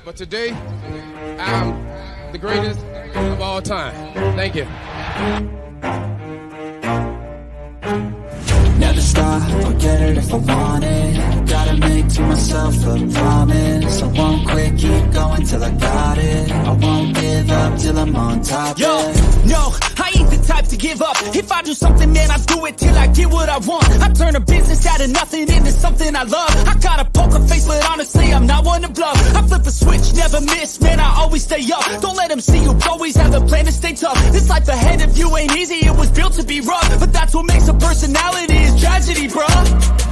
But today, I'm the greatest of all time. Thank you. Never stop, I'll get it if I want it. Gotta make to myself a promise. I won't quit, keep going till I got it. I won't give up till I'm on top. Yo, no, I ain't the type to give up. If I do something, man, I do it till I get what I want. I turn a business out of nothing into something I love. I got a poker face, but honestly, I'm not one to bluff. I flip a switch, never miss, man, I always stay up. Don't let them see you, always have a plan to stay tough. This life ahead of you ain't easy, it was built to be rough. But that's what makes a personality, is tragedy, bruh.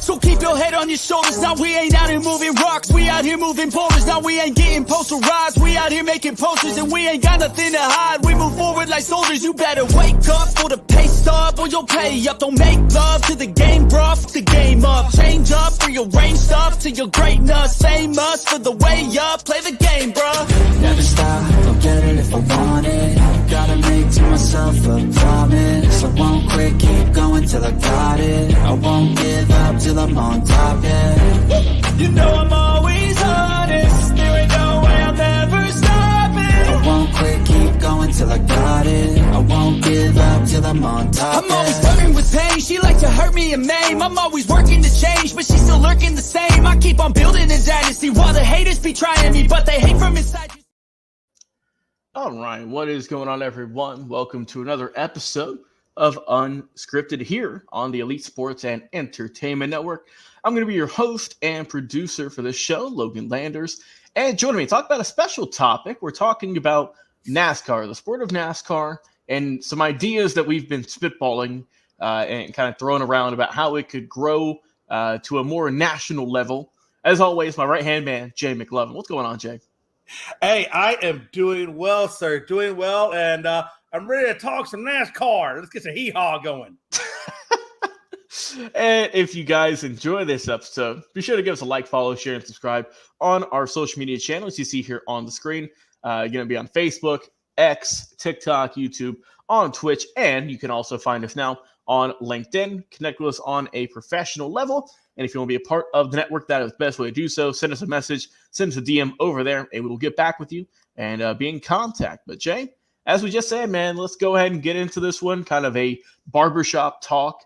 So keep your head on your shoulders. Now we ain't out here moving rocks, we out here moving boulders. Now we ain't getting posterized, we out here making posters. And we ain't got nothing to hide, we move forward like soldiers. You better wake up for the pay stub, or you'll pay up. Don't make love to the game, bruh, fuck the game up. Change up, rearrange stuff to your greatness. Same us for the way up, play the game, bruh. Never stop, I'll get it if I want it. Gotta make to myself a promise. I won't quit, keep going till I got it. I won't give up till I'm on top, yeah. You know I'm always honest, there ain't no way I'll never stop it. I won't quit, keep going till I got it. I won't give up till I'm on top, I'm always flirting with pain, she like to hurt me and maim. I'm always working to change, but she's still lurking the same. I keep on building a dynasty while the haters be trying me, but they hate from inside. All right, what is going on, everyone? Welcome to another episode of Unscripted here on the Elite Sports and Entertainment Network. I'm going to be your host and producer for this show, Logan Landers. And joining me to talk about a special topic, we're talking about NASCAR, the sport of NASCAR, and some ideas that we've been spitballing and kind of throwing around about how it could grow to a more national level. As always, my right-hand man, Jay McLovin. What's going on, Jay? Hey, I am doing well, sir. Doing well, and I'm ready to talk some NASCAR. Let's get some hee-haw going. And if you guys enjoy this episode, be sure to give us a like, follow, share, and subscribe on our social media channels you see here on the screen. You're going to be on Facebook, X, TikTok, YouTube, on Twitch, and you can also find us now on LinkedIn. Connect with us on a professional level. And if you want to be a part of the network, that is the best way to do so. Send us a message, send us a DM over there, and we will get back with you and be in contact. But Jay, as we just said, man, let's go ahead and get into this one, kind of a barbershop talk.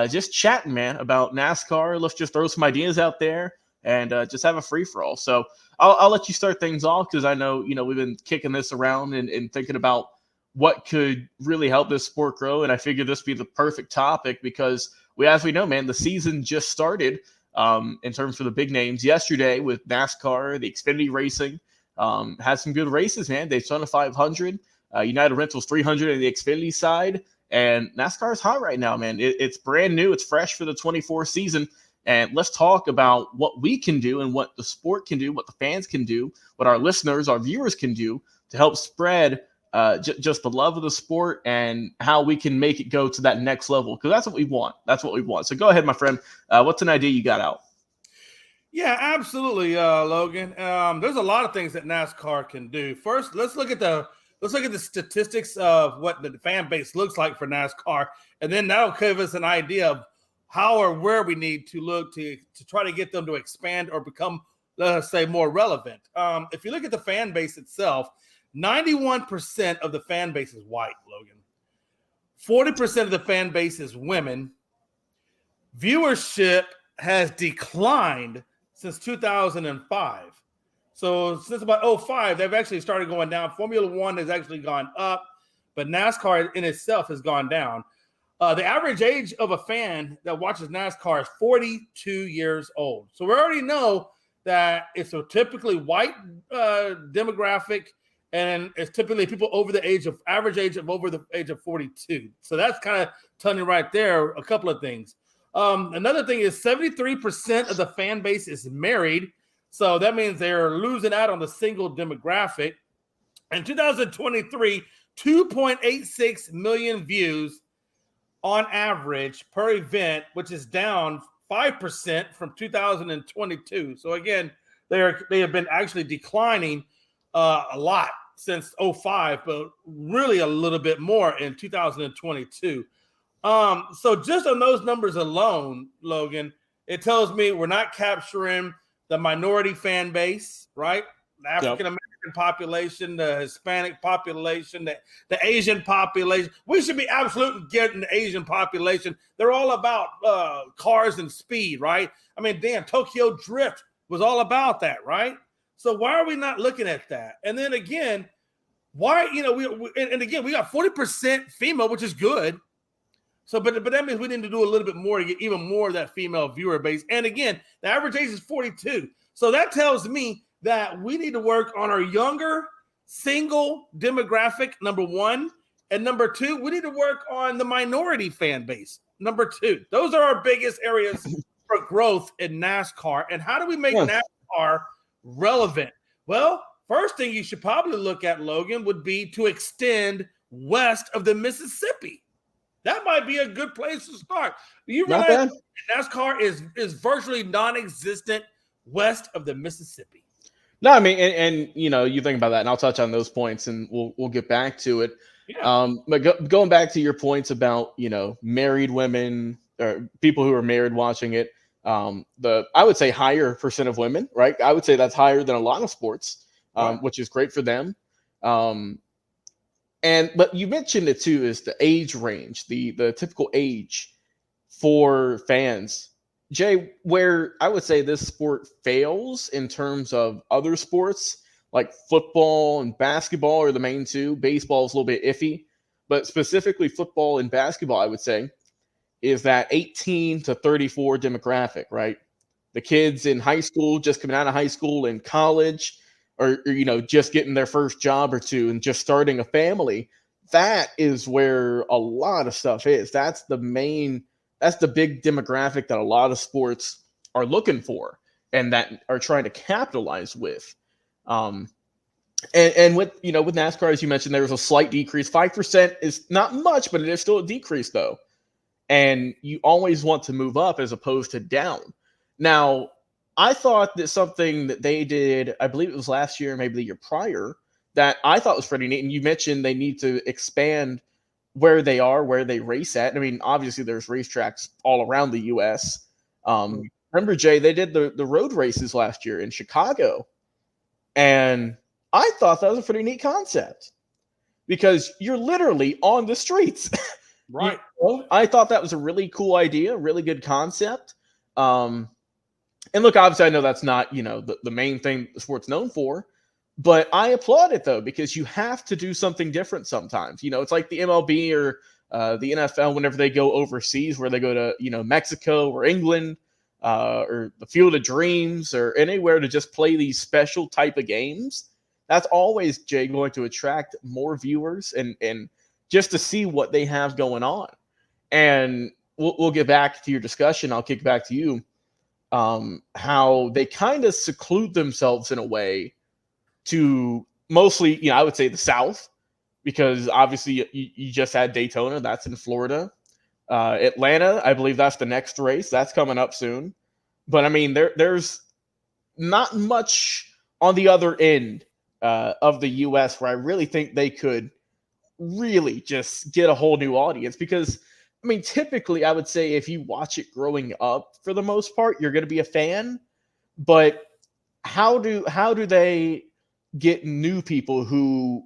Just chatting, man, about NASCAR. Let's just throw some ideas out there and just have a free-for-all. So I'll let you start things off because I know, we've been kicking this around and thinking about what could really help this sport grow. And I figured this would be the perfect topic because as we know, man, the season just started in terms of the big names yesterday with NASCAR, the Xfinity racing, had some good races, man. Daytona 500, United Rentals 300 in the Xfinity side, and NASCAR is hot right now, man. It's brand new. It's fresh for the 24 season. And let's talk about what we can do and what the sport can do, what the fans can do, what our listeners, our viewers can do to help spread just the love of the sport and how we can make it go to that next level, because that's what we want. That's what we want. So go ahead, my friend. What's an idea you got out? Yeah, absolutely, Logan. There's a lot of things that NASCAR can do. First, let's look at the statistics of what the fan base looks like for NASCAR, and then that'll give us an idea of how or where we need to look to try to get them to expand or become, let's say, more relevant. If you look at the fan base itself, 91% of the fan base is white, Logan. 40% of the fan base is women. Viewership has declined since 2005. So since about 2005, they've actually started going down. Formula One has actually gone up, but NASCAR in itself has gone down. The average age of a fan that watches NASCAR is 42 years old. So we already know that it's a typically white demographic, and it's typically people over the average age of over the age of 42. So that's kind of telling you right there a couple of things. Another thing is 73% of the fan base is married. So that means they're losing out on the single demographic. In 2023, 2.86 million views on average per event, which is down 5% from 2022. So again, they have been actually declining a lot since 2005, but really a little bit more in 2022. So just on those numbers alone, Logan, it tells me we're not capturing the minority fan base, right? The African American population, the Hispanic population, the Asian population. We should be absolutely getting the Asian population. They're all about cars and speed, right? I mean, damn, Tokyo Drift was all about that, right? So why are we not looking at that? And then again, why, we got 40% female, which is good. So, but that means we need to do a little bit more to get even more of that female viewer base. And again, the average age is 42. So that tells me that we need to work on our younger single demographic, number one. And number two, we need to work on the minority fan base, number two. Those are our biggest areas for growth in NASCAR. And how do we make NASCAR relevant? Well, first thing you should probably look at, Logan, would be to extend west of the Mississippi. That might be a good place to start. You realize NASCAR is virtually non-existent west of the Mississippi. No, I mean, and you think about that, and I'll touch on those points, and we'll get back to it. Yeah. But going back to your points about married women or people who are married watching it, I would say higher percent of women, right? I would say that's higher than a lot of sports, which is great for them. But you mentioned it too, is the age range, the typical age for fans. Jay, where I would say this sport fails in terms of other sports, like football and basketball are the main two. Baseball is a little bit iffy, but specifically football and basketball, I would say, is that 18 to 34 demographic, right? The kids in high school, just coming out of high school and college, or just getting their first job or two and just starting a family. That is where a lot of stuff is. That's the big demographic that a lot of sports are looking for and that are trying to capitalize with. And with NASCAR, as you mentioned, there was a slight decrease. 5% is not much, but it is still a decrease though. And you always want to move up as opposed to down. Now, I thought that something that they did, I believe it was last year, maybe the year prior, that I thought was pretty neat. And you mentioned they need to expand where they race at. I mean, obviously there's racetracks all around the U.S. Remember, Jay, they did the road races last year in Chicago. And I thought that was a pretty neat concept because you're literally on the streets. Right. I thought that was a really cool idea, really good concept. And look, obviously, I know that's not, the main thing the sport's known for, but I applaud it, though, because you have to do something different sometimes. It's like the MLB or the NFL whenever they go overseas, where they go to, Mexico or England or the Field of Dreams or anywhere to just play these special type of games. That's always, Jay, going to attract more viewers and just to see what they have going on. And we'll get back to your discussion. I'll kick back to you. How they kind of seclude themselves in a way to mostly, I would say the South, because obviously you just had Daytona. That's in Florida. Atlanta, I believe that's the next race. That's coming up soon. But I mean, there's not much on the other end of the U.S. where I really think they could really just get a whole new audience because I mean, typically, I would say if you watch it growing up, for the most part, you're going to be a fan. But how do they get new people who,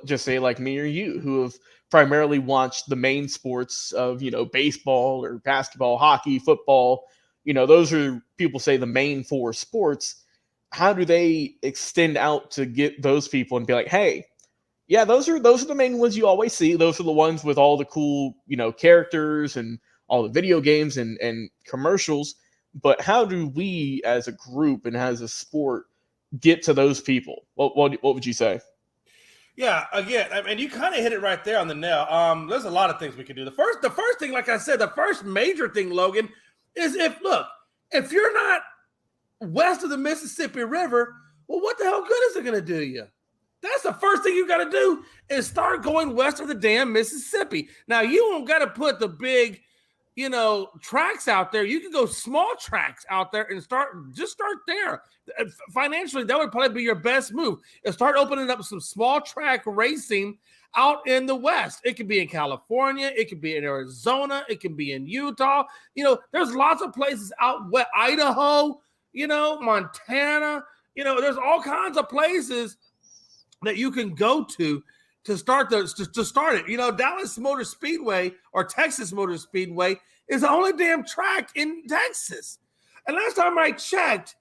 just say like me or you, who have primarily watched the main sports of, baseball or basketball, hockey, football? Those are, people say, the main four sports. How do they extend out to get those people and be like, hey, yeah, those are the main ones you always see. Those are the ones with all the cool, characters and all the video games and commercials. But how do we as a group and as a sport get to those people? What would you say? Yeah, again, I mean, you kind of hit it right there on the nail. There's a lot of things we can do. The first thing, like I said, the first major thing, Logan, is if you're not west of the Mississippi River, well, what the hell good is it going to do you? That's the first thing you got to do is start going west of the damn Mississippi. Now, you don't got to put the big, tracks out there. You can go small tracks out there and start there. Financially, that would probably be your best move. And start opening up some small track racing out in the West. It could be in California. It could be in Arizona. It can be in Utah. There's lots of places out west, Idaho. Montana. There's all kinds of places that you can go to start it. Dallas Motor Speedway or Texas Motor Speedway is the only damn track in Texas. And last time I checked,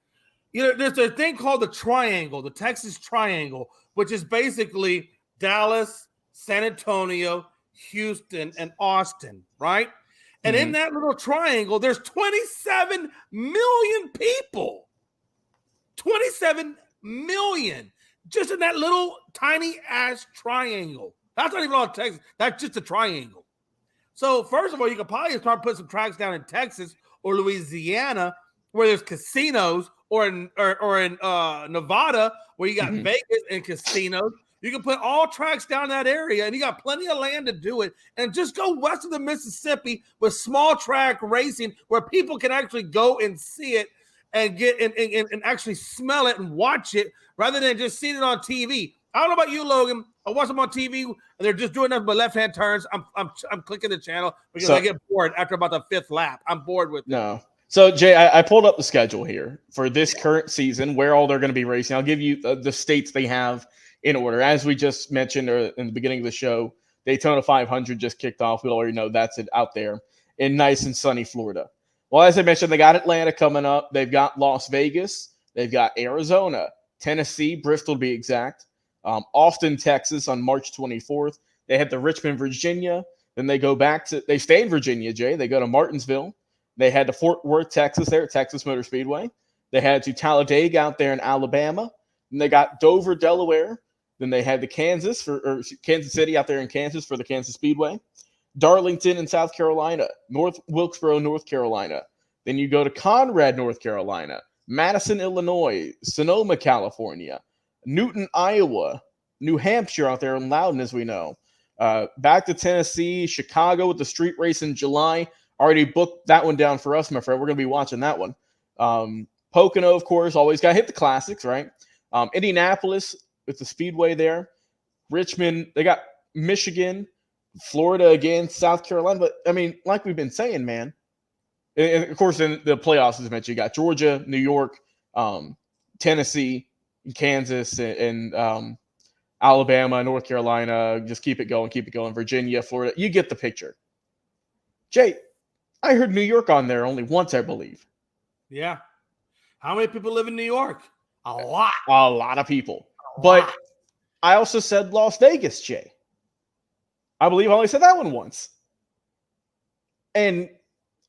there's a thing called the Triangle, the Texas Triangle, which is basically Dallas, San Antonio, Houston, and Austin, right? And in that little triangle, there's 27 million people. 27 million. Just in that little tiny ass triangle. That's not even all Texas. That's just a triangle. So first of all, you could probably start putting some tracks down in Texas or Louisiana where there's casinos, or in Nevada where you got Vegas and casinos. You can put all tracks down that area, and you got plenty of land to do it. And just go west of the Mississippi with small track racing where people can actually go and see it and get and actually smell it and watch it rather than just seeing it on TV. I don't know about you, Logan. I watch them on TV, and they're just doing nothing but left-hand turns. I'm clicking the channel because I get bored after about the fifth lap. I'm bored with it. No. So, Jay, I pulled up the schedule here for this current season, where all they're going to be racing. I'll give you the states they have in order. As we just mentioned in the beginning of the show, Daytona 500 just kicked off. We already know that's it out there in nice and sunny Florida. Well, as I mentioned, they got Atlanta coming up. They've got Las Vegas. They've got Arizona, Tennessee, Bristol to be exact, Austin, Texas on March 24th. They head to Richmond, Virginia. Then they they stay in Virginia, Jay. They go to Martinsville. They head to Fort Worth, Texas, there at Texas Motor Speedway. They head to Talladega out there in Alabama. Then they got Dover, Delaware. Then they head to Kansas City out there in Kansas for the Kansas Speedway. Darlington in South Carolina, North Wilkesboro, North Carolina. Then you go to Conrad, North Carolina, Madison, Illinois, Sonoma, California, Newton, Iowa, New Hampshire out there in Loudon, as we know. Back to Tennessee, Chicago with the street race in July. Already booked that one down for us, my friend. We're going to be watching that one. Pocono, of course, always got to hit the classics, right? Indianapolis with the Speedway there. Richmond, they got Michigan, Florida again, South Carolina. But, I mean, like we've been saying, man, and of course, in the playoffs, as mentioned, you got Georgia, New York, Tennessee, Kansas, and Alabama, North Carolina. Just keep it going. Virginia, Florida. You get the picture. Jay, I heard New York on there only once, I believe. Yeah. How many people live in New York? A lot. A lot of people. But I also said Las Vegas, Jay. I believe I only said that one once. And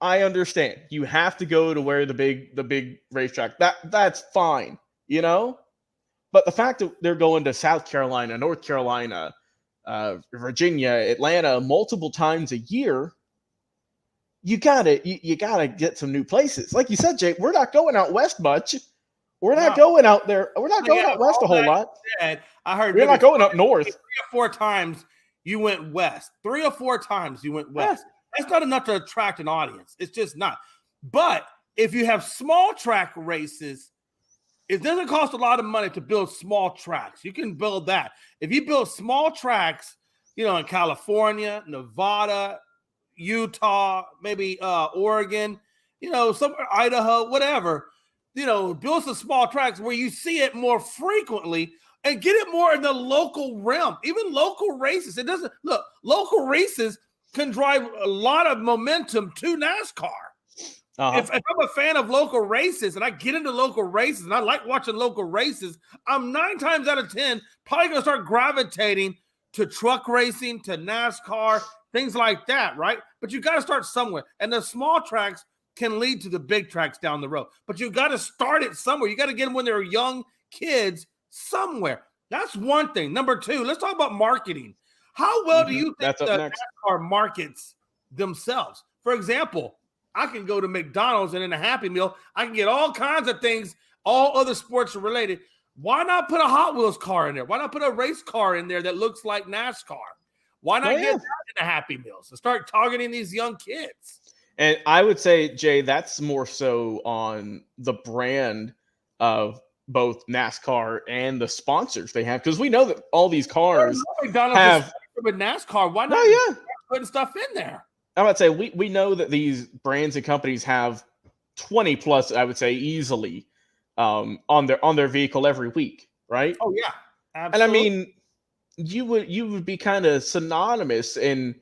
I understand. You have to go to where the big racetrack. That's fine, But the fact that they're going to South Carolina, North Carolina, Virginia, Atlanta multiple times a year, you gotta get some new places. Like you said, Jake, we're not going out west much. We're not going out there. We're not going out west a whole lot. I heard we're not going up north. 3 or 4 times you went west. 3 or 4 times you went west. That's not enough to attract an audience. It's just not. But if you have small track races, it doesn't cost a lot of money to build small tracks. You can build that. If you build small tracks, in California, Nevada, Utah, maybe Oregon, somewhere, Idaho, whatever, build some small tracks where you see it more frequently and get it more in the local realm. Even local races. Local races can drive a lot of momentum to NASCAR. Uh-huh. If I'm a fan of local races and I get into local races and I like watching local races, I'm 9 times out of 10 probably going to start gravitating to truck racing, to NASCAR, things like that, right? But you got to start somewhere. And the small tracks can lead to the big tracks down the road. But you got to start it somewhere. You got to get them when they're young kids somewhere. That's one thing. Number 2, let's talk about marketing. How well do you think the NASCAR markets themselves? For example, I can go to McDonald's and in a Happy Meal, I can get all kinds of things, all other sports related. Why not put a Hot Wheels car in there? Why not put a race car in there that looks like NASCAR? Why not get that in a Happy Meals and start targeting these young kids? And I would say, Jay, that's more so on the brand of both NASCAR and the sponsors they have, because we know that all these cars have with NASCAR. Why not putting stuff in there? I would say we know that these brands and companies have 20 plus, I would say, easily on their vehicle every week, right? Oh yeah, And I absolutely. mean, you would be kind of synonymous, and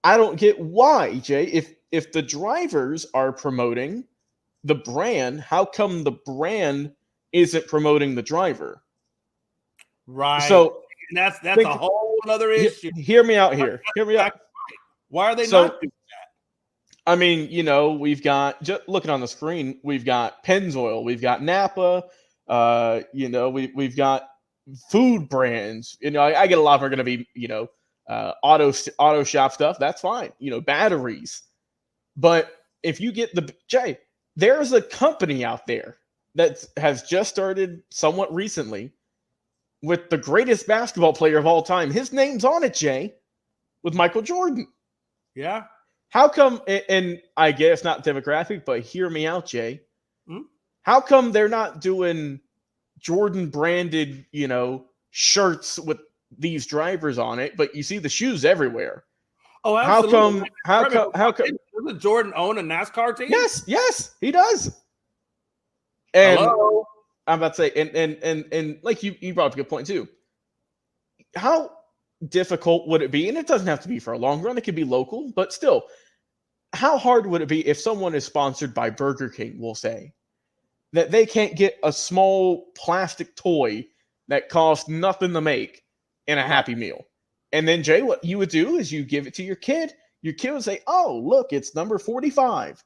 I don't get why, Jay. If the drivers are promoting the brand, how come the brand isn't promoting the driver? Right. So And that's a think, whole other issue. hear me out here. Hear me out. Why are they So not doing I mean, we've got, just looking on the screen, we've got Pennzoil, we've got Napa, we've got food brands. I get a lot of are going to be, auto shop stuff. That's fine. Batteries. But if you get Jay, there's a company out there that has just started somewhat recently with the greatest basketball player of all time. His name's on it, Jay, with Michael Jordan. Yeah. How come, and I guess not demographic, but hear me out, Jay. Hmm? How come they're not doing Jordan branded, shirts with these drivers on it, but you see the shoes everywhere? Oh, How absolutely. come, Doesn't Jordan own a NASCAR team? yes, he does. And Hello. I'm about to say, and like you brought up a good point too. How difficult would it be? And it doesn't have to be for a long run, it could be local, but still, how hard would it be if someone is sponsored by Burger King, we'll say, that they can't get a small plastic toy that costs nothing to make in a Happy Meal? And then, Jay, what you would do is you give it to your kid. Your kid would say, oh, look, it's number 45.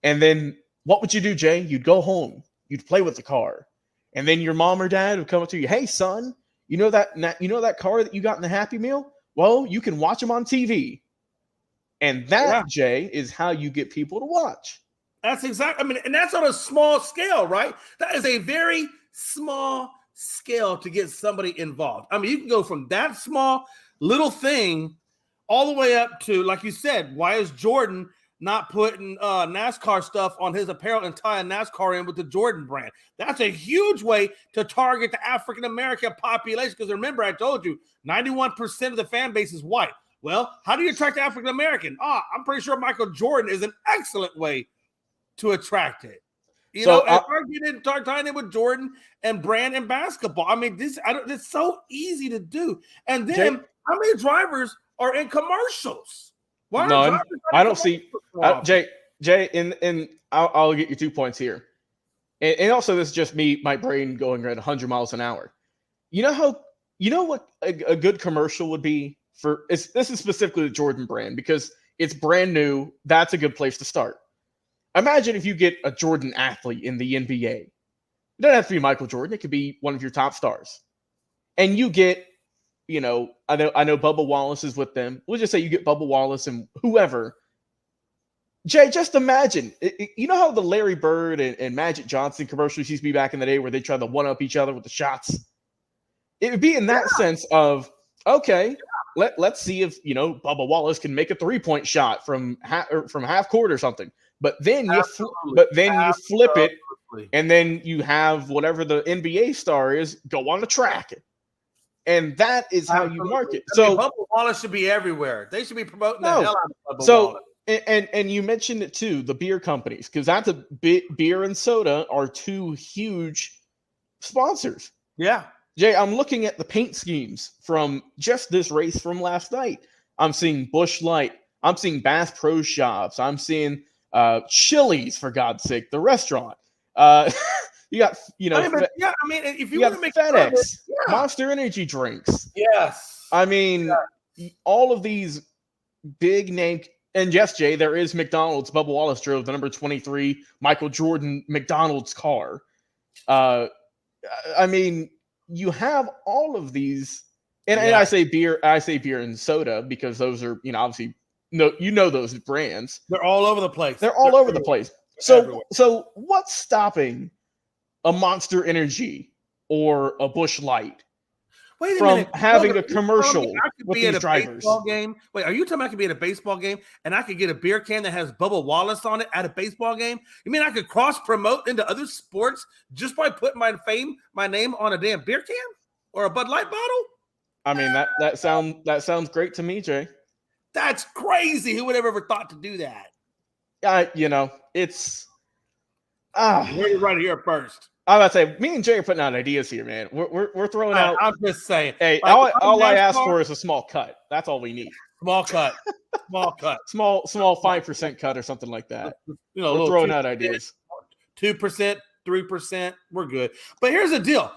And then what would you do, Jay? You'd go home. You'd play with the car. And then your mom or dad would come up to you, hey, son, you know that car that you got in the Happy Meal? Well, you can watch them on TV. And that, Jay, is how you get people to watch. That's exactly. I mean, and that's on a small scale, right? That is a very small scale to get somebody involved. I mean, you can go from that small little thing all the way up to, like you said, why is Jordan not putting NASCAR stuff on his apparel and tying NASCAR in with the Jordan brand? That's a huge way to target the African-American population. Because remember, I told you, 91% of the fan base is white. Well, how do you attract African American? I'm pretty sure Michael Jordan is an excellent way to attract it. Start tying it with Jordan and brand and basketball. I mean, it's so easy to do. And then, Jay, how many drivers are in commercials? Why none. I don't see Jay. And I'll get you 2 points here. And also, this is just me, my brain going at 100 miles an hour. You know what a good commercial would be? This is specifically the Jordan brand because it's brand new. That's a good place to start. Imagine if you get a Jordan athlete in the NBA. It doesn't have to be Michael Jordan. It could be one of your top stars. And you get, I know Bubba Wallace is with them. We'll just say you get Bubba Wallace and whoever. Jay, just imagine. You know how the Larry Bird and Magic Johnson commercials used to be back in the day where they try to one-up each other with the shots? It would be in that sense of, okay, let's see if, Bubba Wallace can make a three-point shot from half court or something. But then you flip it, and then you have whatever the NBA star is go on the track, and that is how you market. So Bubba Wallace should be everywhere. They should be promoting the hell out of Bubba Wallace. And you mentioned it too, the beer companies, because that's beer and soda are two huge sponsors. Yeah, Jay, I'm looking at the paint schemes from just this race from last night. I'm seeing Busch Light. I'm seeing Bass Pro Shops. I'm seeing Chili's, for God's sake, the restaurant. You got, if you got want to make FedEx, Monster Energy drinks. Yes. I mean, all of these big name, and yes, Jay, there is McDonald's. Bubba Wallace drove the number 23 Michael Jordan McDonald's car. I mean, you have all of these, and I say beer and soda because those are, obviously, those brands. They're all over the place. They're all over the place. So what's stopping a Monster Energy or a Busch Light from having a commercial with these drivers? Game? Wait, are you telling me I could be at a baseball game and I could get a beer can that has Bubba Wallace on it at a baseball game? You mean I could cross promote into other sports just by putting my name on a damn beer can or a Bud Light bottle? I mean, that sounds great to me, Jay. That's crazy. Who would have ever thought to do that? It's You're right here first. I'm about to say, me and Jay are putting out ideas here, man. We're throwing out. I'm just saying. Hey, Like, all I ask NASCAR, for is a small cut. That's all we need. small cut, small cut. Small 5% cut or something like that. You know, We're throwing out ideas. 2%, 3%. We're good. But here's the deal.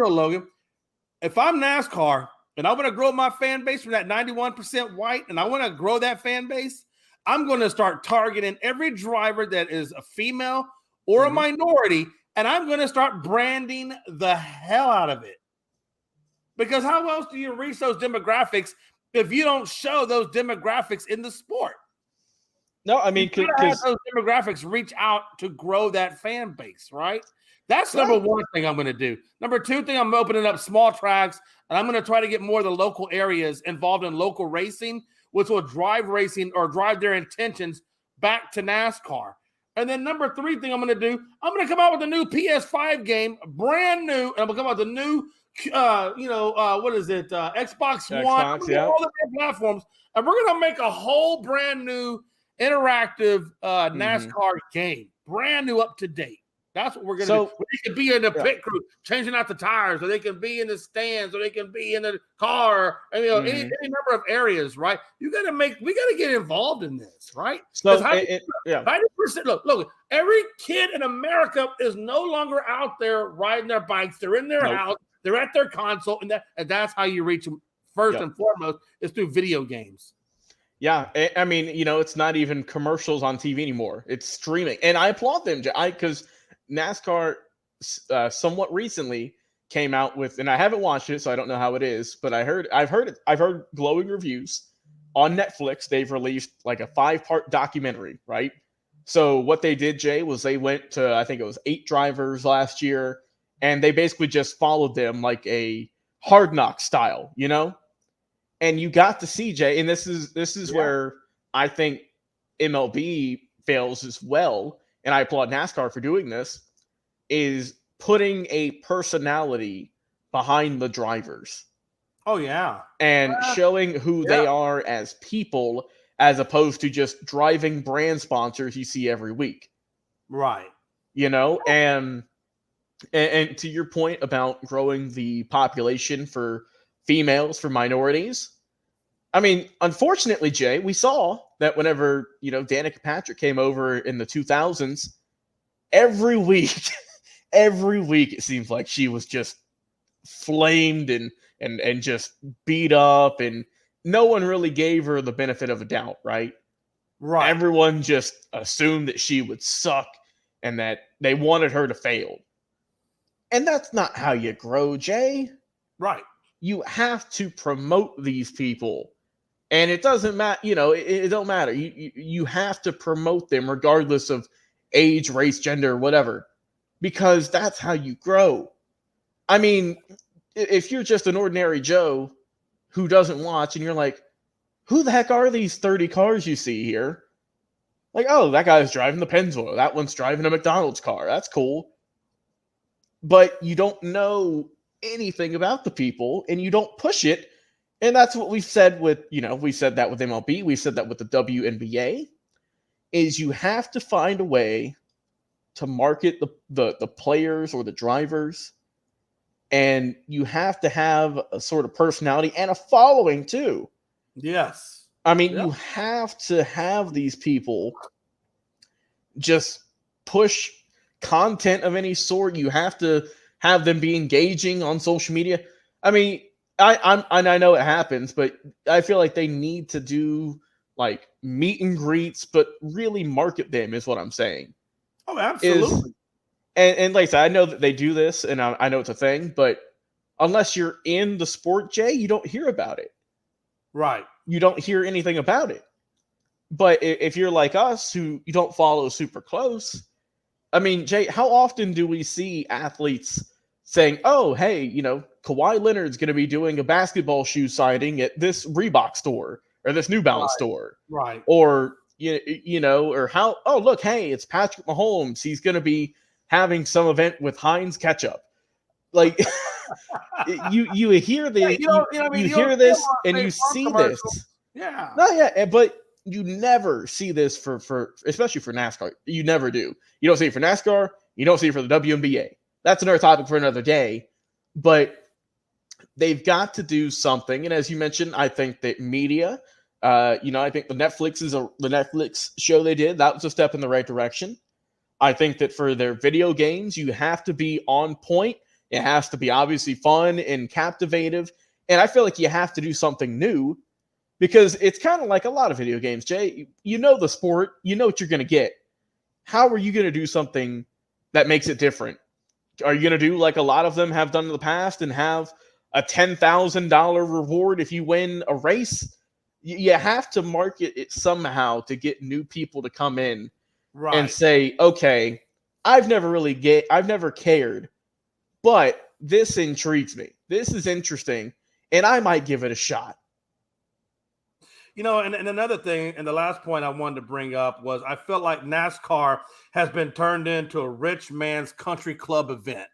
Logan. If I'm NASCAR and I want to grow my fan base from that 91% white, and I want to grow that fan base, I'm going to start targeting every driver that is a female or a minority, and I'm going to start branding the hell out of it. Because how else do you reach those demographics if you don't show those demographics in the sport? No, I mean, because those demographics reach out to grow that fan base, right? That's number one thing I'm going to do. Number two thing, I'm opening up small tracks, and I'm going to try to get more of the local areas involved in local racing, which will drive racing or drive their intentions back to NASCAR. And then number three thing I'm going to do, I'm going to come out with a new PS5 game, brand new, and I'm going to come out with a new, what is it? Xbox One, yeah. all the platforms, and we're going to make a whole brand new interactive NASCAR game, brand new, up to date. That's what we're going to do. They can be in the pit crew, changing out the tires, or they can be in the stands, or they can be in the car, and, any number of areas, right? We got to get involved in this, right? So 90%, look, every kid in America is no longer out there riding their bikes. They're in their house, they're at their console, and that's how you reach them first and foremost, is through video games. Yeah, I mean, it's not even commercials on TV anymore. It's streaming. And I applaud them, because NASCAR somewhat recently came out with, and I haven't watched it, so I don't know how it is, but I've heard glowing reviews on Netflix. They've released like a 5-part documentary, right? So what they did, Jay, was they went to, I think it was 8 drivers last year, and they basically just followed them like a Hard Knock style, And you got to see, Jay, and this is where I think MLB fails as well, and I applaud NASCAR for doing this, is putting a personality behind the drivers. Oh, yeah. And showing who they are as people, as opposed to just driving brand sponsors you see every week. Right. And to your point about growing the population for females, for minorities, I mean, unfortunately, Jay, we saw that whenever, Danica Patrick came over in the 2000s, every week it seems like she was just flamed and just beat up, and no one really gave her the benefit of a doubt, right? Right. Everyone just assumed that she would suck and that they wanted her to fail. And that's not how you grow, Jay. Right. You have to promote these people. And it doesn't matter, it don't matter. You have to promote them regardless of age, race, gender, whatever, because that's how you grow. I mean, if you're just an ordinary Joe who doesn't watch, and you're like, who the heck are these 30 cars you see here? Like, oh, that guy's driving the Pennzoil. That one's driving a McDonald's car. That's cool. But you don't know anything about the people, and you don't push it. And that's what we've said with, we said that with MLB. We said that with the WNBA, is you have to find a way to market the players or the drivers. And you have to have a sort of personality and a following too. Yes. I mean, you have to have these people just push content of any sort. You have to have them be engaging on social media. I mean, I know it happens, but I feel like they need to do like meet and greets, but really market them is what I'm saying. Oh, absolutely. And like I said, I know that they do this, and I know it's a thing, but unless you're in the sport, Jay, you don't hear about it. Right. You don't hear anything about it. But if you're like us, who you don't follow super close, I mean, Jay, how often do we see athletes saying, oh, hey, Kawhi Leonard's going to be doing a basketball shoe signing at this Reebok store or this New Balance store. Right. Or, or how, oh, look, hey, it's Patrick Mahomes. He's going to be having some event with Heinz ketchup. Like, you hear this, you hear this and you see this. Yeah. No, yeah, but you never see this for especially for NASCAR. You never do. You don't see it for NASCAR. You don't see it for the WNBA. that's another topic for another day. But they've got to do something. And as you mentioned, I think that media, I think the Netflix show they did, that was a step in the right direction. I think that for their video games, you have to be on point. It has to be obviously fun and captivative. And I feel like you have to do something new because it's kind of like a lot of video games, Jay. You know the sport, you know what you're going to get. How are you going to do something that makes it different? Are you going to do like a lot of them have done in the past and have a $10,000 reward if you win a race? You have to market it somehow to get new people to come in and say, okay, I've never cared, but this intrigues me. This is interesting, and I might give it a shot. And another thing, and the last point I wanted to bring up was I felt like NASCAR has been turned into a rich man's country club event.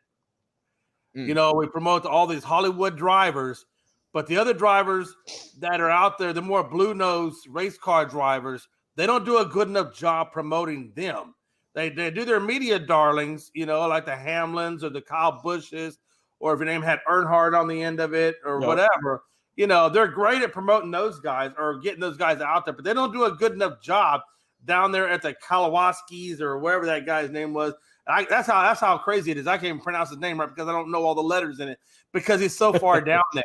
We promote all these Hollywood drivers, but the other drivers that are out there, the more blue-nosed race car drivers, they don't do a good enough job promoting them. They do their media darlings, like the Hamlins or the Kyle Bushes, or if your name had Earnhardt on the end of it or whatever. They're great at promoting those guys or getting those guys out there, but they don't do a good enough job down there at the Kalawaskis or wherever that guy's name was. That's how crazy it is. I can't even pronounce his name right because I don't know all the letters in it because he's so far down there.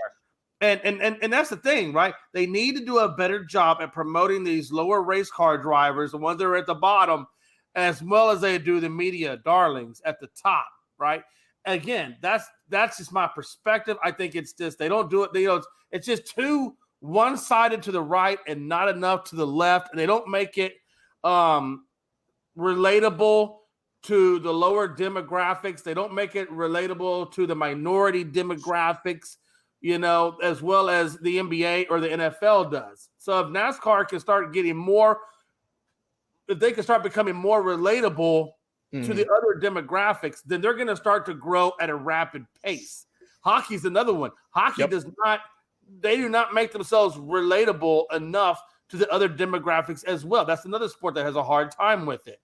And that's the thing, right? They need to do a better job at promoting these lower race car drivers, the ones that are at the bottom, as well as they do the media darlings at the top, right? Again, that's just my perspective. I think it's just they don't do it. It's just too one-sided to the right and not enough to the left, and they don't make it relatable to the lower demographics. They don't make it relatable to the minority demographics, as well as the NBA or the NFL does. So if NASCAR can start getting more, if they can start becoming more relatable to the other demographics, then they're going to start to grow at a rapid pace. Hockey's another one. Hockey they do not make themselves relatable enough to the other demographics as well. That's another sport that has a hard time with it.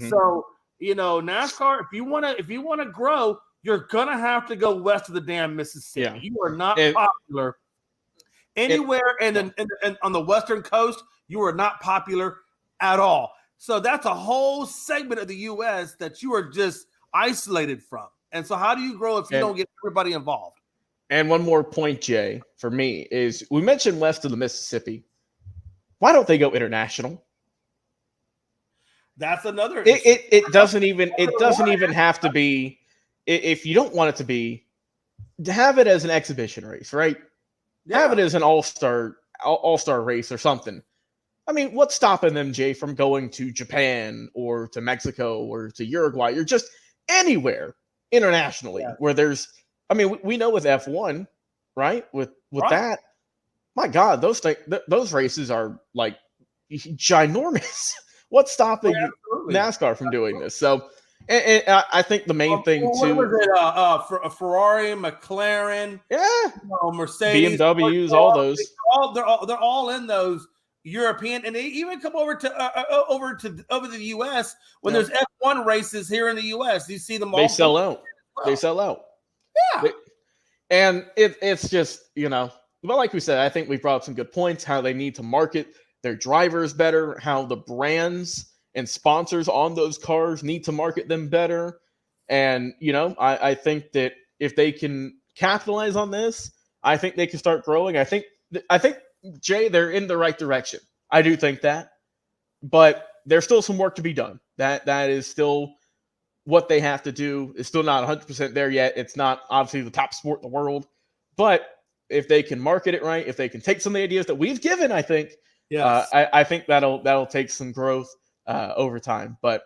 So, NASCAR, if you want to grow, you're going to have to go west of the damn Mississippi. Yeah. You are not popular anywhere and on the Western coast. You are not popular at all. So that's a whole segment of the U.S. that you are just isolated from. And so how do you grow if you don't get everybody involved? And one more point, Jay, for me is we mentioned west of the Mississippi. Why don't they go international? That's another. It doesn't even have to be. If you don't want it to be, to have it as an exhibition race, right? Yeah. Have it as an all-star race or something. I mean, what's stopping them, Jay, from going to Japan or to Mexico or to Uruguay? You're just anywhere internationally where there's. I mean, we know with F1, right? With that, my God, those races are like ginormous. What's stopping NASCAR from doing this? So, and I think the main thing too. What was it? Ferrari, McLaren, Mercedes, BMWs, all those. They're all in those European, and they even come over to over the U.S. when there's F1 races here in the U.S. You see them all. They sell out. Well. They sell out. Yeah. And it's just, but like we said, I think we brought up some good points, how they need to market their drivers better, how the brands and sponsors on those cars need to market them better. And, I think that if they can capitalize on this, I think they can start growing. I think, Jay, they're in the right direction. I do think that. But there's still some work to be done. That is still what they have to do. Is still not 100% there yet. It's not obviously the top sport in the world, but if they can market it right, if they can take some of the ideas that we've given, I think, I think that'll take some growth over time. But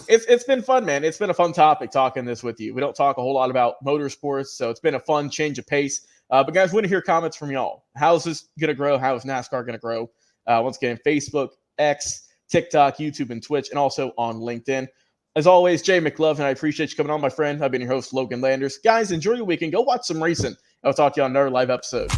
it's been fun, man. It's been a fun topic talking this with you. We don't talk a whole lot about motorsports, so it's been a fun change of pace. But guys, we want to hear comments from y'all. How's this gonna grow? How is NASCAR gonna grow? Once again, Facebook, X, TikTok, YouTube, and Twitch, and also on LinkedIn. As always, Jay McLovin, I appreciate you coming on, my friend. I've been your host, Logan Landers. Guys, enjoy your weekend. Go watch some racing. I'll talk to you on another live episode.